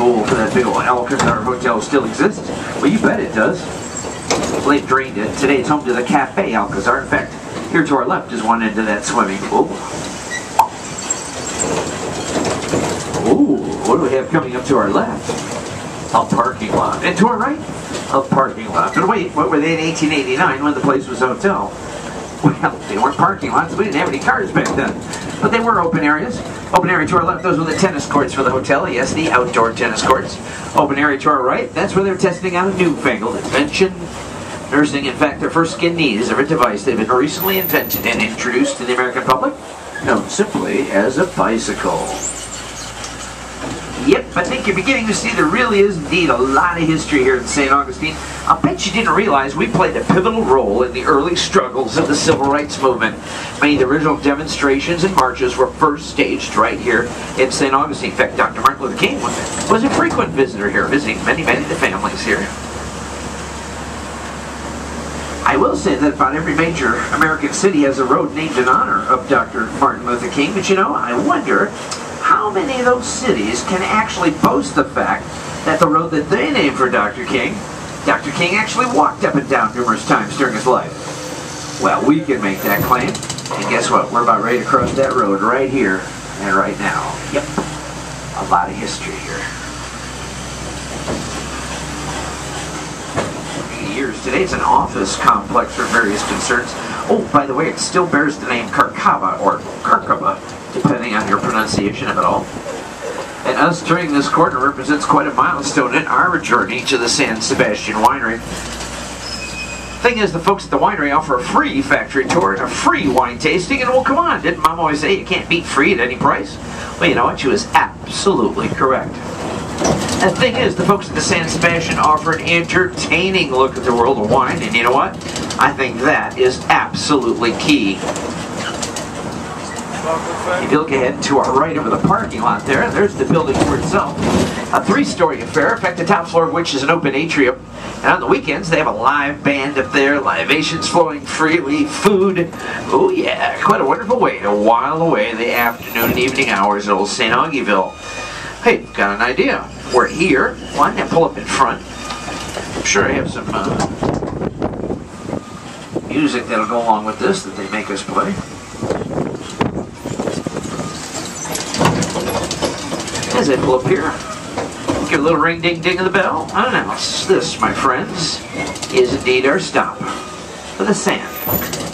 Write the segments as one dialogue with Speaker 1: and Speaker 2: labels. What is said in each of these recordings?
Speaker 1: pool for that big old Alcazar hotel still exists? Well, you bet it does. Well, they've drained it. Today it's home to the Cafe Alcazar. In fact, here to our left is one end of that swimming pool. Ooh, what do we have coming up to our left? A parking lot. And to our right, a parking lot. But wait, what were they in 1889 when the place was a hotel? Well, they weren't parking lots. We didn't have any cars back then. But they were open areas. Open area to our left, those were the tennis courts for the hotel. Yes, the outdoor tennis courts. Open area to our right, that's where they're testing out a newfangled invention. Nursing, in fact, their first skin knee is a device they've been recently invented and introduced to the American public, known simply as a bicycle. Yep, I think you're beginning to see there really is indeed a lot of history here in St. Augustine. I'll bet you didn't realize we played a pivotal role in the early struggles of the civil rights movement. Many of the original demonstrations and marches were first staged right here in St. Augustine. In fact, Dr. Martin Luther King was a frequent visitor here, visiting many of the families here. I will say that about every major American city has a road named in honor of Dr. Martin Luther King, but you know, I wonder how many of those cities can actually boast the fact that the road that they named for Dr. King actually walked up and down numerous times during his life. Well, we can make that claim, and guess what? We're about ready to cross that road right here and right now. Yep, a lot of history here. Years. Today it's an office complex for various concerns. Oh, by the way, it still bears the name Carcava or Carcava, depending on your pronunciation of it all. And us turning this corner represents quite a milestone in our journey to the San Sebastian Winery. Thing is, the folks at the winery offer a free factory tour and a free wine tasting, and well, come on, didn't Mom always say you can't beat free at any price? Well, you know what? She was absolutely correct. The thing is, the folks at the San Sebastian offer an entertaining look at the world of wine, and you know what? I think that is absolutely key. If you look ahead to our right over the parking lot there's the building for itself. A three-story affair, in fact, the top floor of which is an open atrium. And on the weekends, they have a live band up there, libations flowing freely, food. Oh yeah, quite a wonderful way to while away the afternoon and evening hours at old St. Augie'ville. Hey, got an idea. We're here. Why not pull up in front? I'm sure I have some music that'll go along with this that they make us play. As I pull up here, give a little ring-ding-ding of the bell. Announce this, my friends, is indeed our stop for the San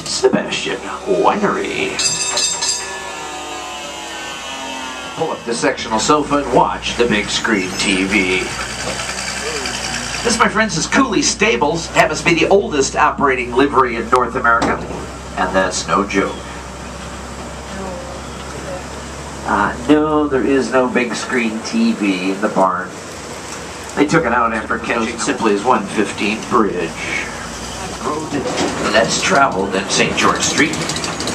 Speaker 1: Sebastian Winery. Pull up the sectional sofa and watch the big screen TV. This, my friends, is Cooley Stables. Happens to be the oldest operating livery in North America, and that's no joke. No, there is no big screen TV in the barn. They took it out after catching simply as 115 Bridge. Road less traveled than St. George Street.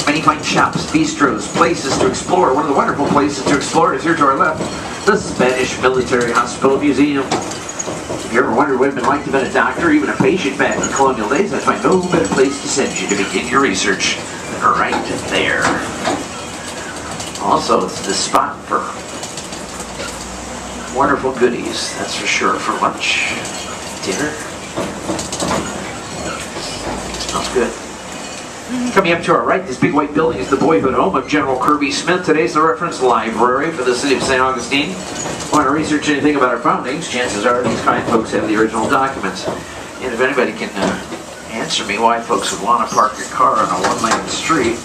Speaker 1: Many fine shops, bistros, places to explore. One of the wonderful places to explore is here to our left, the Spanish Military Hospital Museum. If you ever wondered what it would have been like to be a doctor or even a patient back in colonial days, I find no better place to send you to begin your research than right there. Also, it's the spot for wonderful goodies, that's for sure, for lunch, dinner. Smells good. Coming up to our right, this big white building is the boyhood home of General Kirby Smith. Today's the reference library for the city of St. Augustine. Want to research anything about our foundings? Chances are these fine folks have the original documents. And if anybody can answer me why folks would want to park a car on a one-lane street.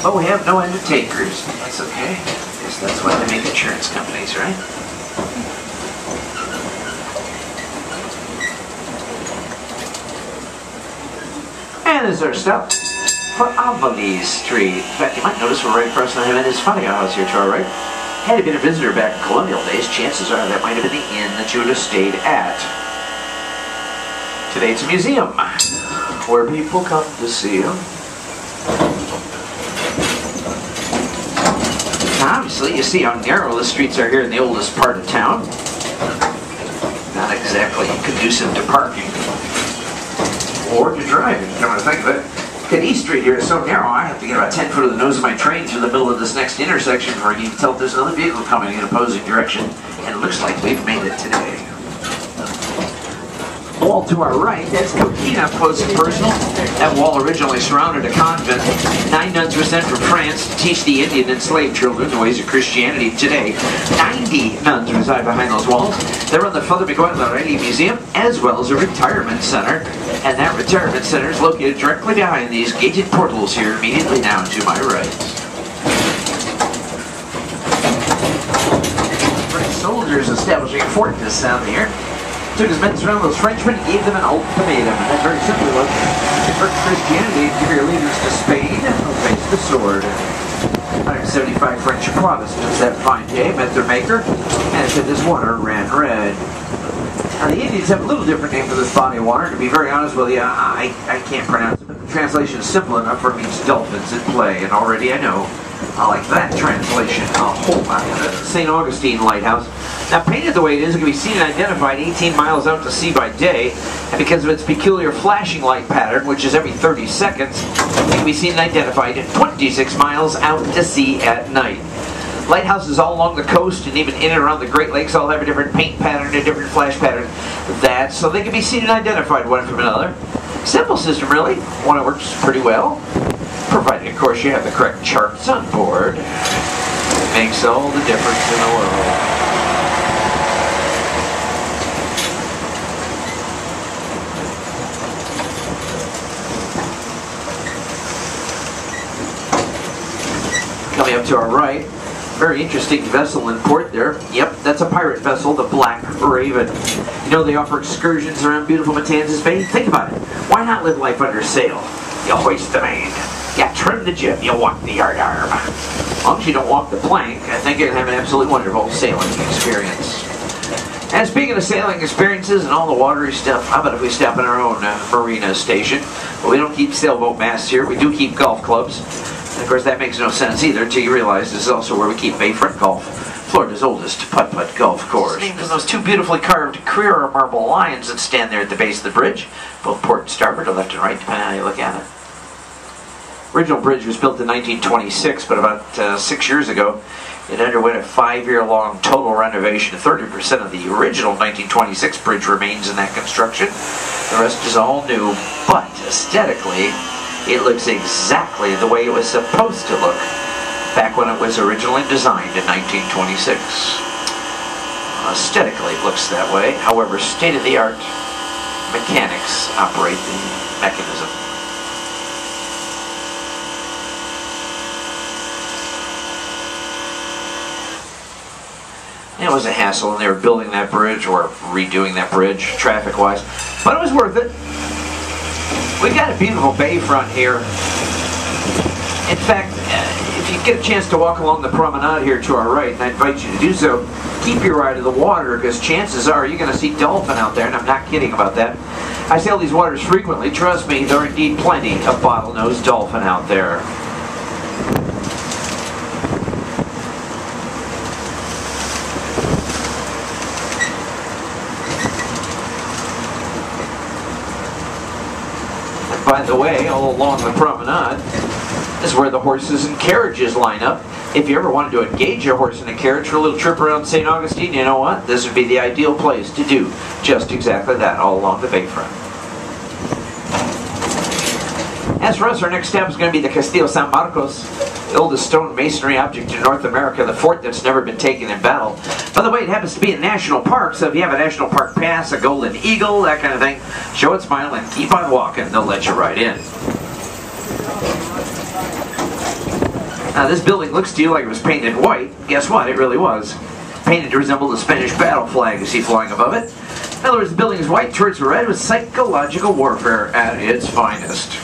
Speaker 1: But we have no undertakers. That's okay. I guess that's why they make insurance companies, right? And there's our stop for Avali Street. In fact, you might notice we're right across the Jimenez House here to our right. Had you been a visitor back in colonial days, chances are that might have been the inn that you would have stayed at. Today it's a museum, where people come to see them. Obviously, you see how narrow the streets are here in the oldest part of town. Not exactly conducive to parking. Or to driving, come to think of it. Cadiz Street here is so narrow, I have to get about 10 foot of the nose of my train through the middle of this next intersection before I can even tell if there's another vehicle coming in opposing direction. And it looks like we've made it today. Wall to our right, that's Coquina, up close and personal. That wall originally surrounded a convent. 9 nuns were sent from France to teach the Indian enslaved children the ways of Christianity today. 90 nuns reside behind those walls. They run the Father Miguel Larelli Museum, as well as a retirement center. And that retirement center is located directly behind these gated portals here, immediately down to my right. French soldiers establishing a fort in this sound here. Took his men to surround those Frenchmen and gave them an ultimatum. And that very simply was, convert Christianity, give your allegiance to Spain, or face the sword. 175 French Protestants that fine day met their maker, and said this water ran red. Now the Indians have a little different name for this body of water. To be very honest with you, I can't pronounce it. But the translation is simple enough for it means dolphins at play, and already I know I like that translation a whole lot. St. Augustine Lighthouse. Now, painted the way it is, it can be seen and identified 18 miles out to sea by day, and because of its peculiar flashing light pattern, which is every 30 seconds, it can be seen and identified 26 miles out to sea at night. Lighthouses all along the coast and even in and around the Great Lakes all have a different paint pattern, a different flash pattern. That's so they can be seen and identified one from another. Simple system, really. One that works pretty well, provided, of course, you have the correct charts on board. It makes all the difference in the world. Coming up to our right, very interesting vessel in port there. Yep, that's a pirate vessel, the Black Raven. You know, they offer excursions around beautiful Matanzas Bay. Think about it. Why not live life under sail? You hoist the main, you trim the jib, you walk the yard arm. As long as you don't walk the plank, I think you're going to have an absolutely wonderful sailing experience. And speaking of sailing experiences and all the watery stuff, how about if we stop in our own marina station? Well, we don't keep sailboat masts here, we do keep golf clubs. And of course, that makes no sense either until you realize this is also where we keep Bayfront Golf, Florida's oldest putt-putt golf course. Named from those 2 beautifully carved Carrera marble lions that stand there at the base of the bridge, both port and starboard, or left and right, depending on how you look at it. Original bridge was built in 1926, but about 6 years ago, it underwent a 5-year-long total renovation. 30% of the original 1926 bridge remains in that construction. The rest is all new, but aesthetically, it looks exactly the way it was supposed to look back when it was originally designed in 1926. Aesthetically, it looks that way. However, state-of-the-art mechanics operate the mechanism. It was a hassle when they were building that bridge or redoing that bridge, traffic-wise, but it was worth it. We got a beautiful bayfront here. In fact, if you get a chance to walk along the promenade here to our right, and I invite you to do so, keep your eye to the water, because chances are you're going to see dolphin out there, and I'm not kidding about that. I sail these waters frequently. Trust me, there are indeed plenty of bottlenose dolphin out there. By the way, all along the promenade is where the horses and carriages line up. If you ever wanted to engage a horse and a carriage for a little trip around St. Augustine, you know what? This would be the ideal place to do just exactly that, all along the bayfront. As for us, our next step is going to be the Castillo San Marcos, the oldest stone masonry object in North America, the fort that's never been taken in battle. By the way, it happens to be a national park, so if you have a national park pass, a golden eagle, that kind of thing, show it, smile, and keep on walking. They'll let you right in. Now, this building looks to you like it was painted white. Guess what? It really was. Painted to resemble the Spanish battle flag you see flying above it. In other words, the building is white, turrets are red, with psychological warfare at its finest.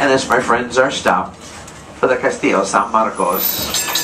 Speaker 1: And this, my friends, our stop for the Castillo San Marcos.